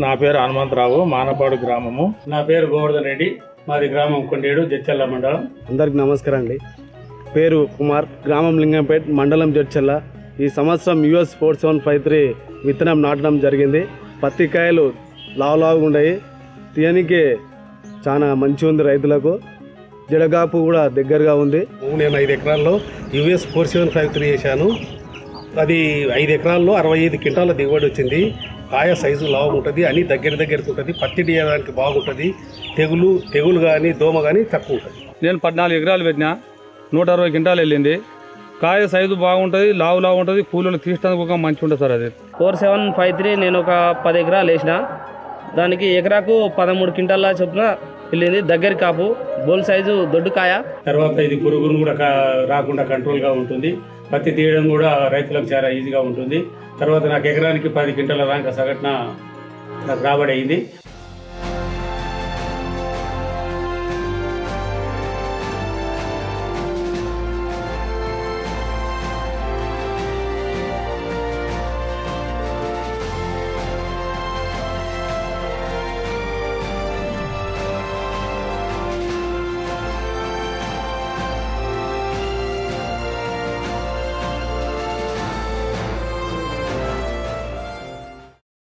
నా పేరు హనుమంతరావు, మానపాడు గ్రామము. నా పేరు గోవర్ధన్ రెడ్డి, మాది గ్రామం కొండేడు, జడ్చర్ల మండలం. అందరికి నమస్కారం అండి. పేరు కుమార్, గ్రామం లింగంపేట్, మండలం జడ్చర్ల. ఈ సంవత్సరం US 4753 విత్తనం నాటడం జరిగింది. పత్తి కాయలు లావులావుగా ఉన్నాయి, తీయనికి చాలా మంచిగా ఉంది. రైతులకు జడగాపు కూడా దగ్గరగా ఉంది. నేను 5 ఎకరాల్లో US 4753 వేసాను. అది 5 ఎకరాల్లో 65 క్వింటాల దిగుబడి వచ్చింది. కాయ సైజు లావు ఉంటుంది, అన్ని దగ్గరకు ఉంటుంది. పత్తి తీయడానికి బాగుంటుంది. తెగులు కానీ దోమ కానీ తక్కువ ఉంటుంది. నేను 14 ఎకరాలు పెట్టినా, 160 క్వింటాలు వెళ్ళింది. కాయ సైజు బాగుంటుంది, లావు ఉంటుంది. కూలీలు తీయడానికి ఒక మంచి ఉంటుంది సార్. అది 4753 నేను ఒక 10 ఎకరాలు వేసిన, దానికి ఎకరాకు 13 క్వింటాల చొప్పున వెళ్ళింది. దగ్గర కాపు, బోల్ సైజు, దొడ్డు కాయ. తర్వాత ఇది పురుగును కూడా రాకుండా కంట్రోల్గా ఉంటుంది. పత్తి తీయడం కూడా రైతులకు చాలా ఈజీగా ఉంటుంది. తర్వాత నాకు ఎకరానికి 10 క్వింటాల దాకా సగటున నాకు రాబడి అయింది.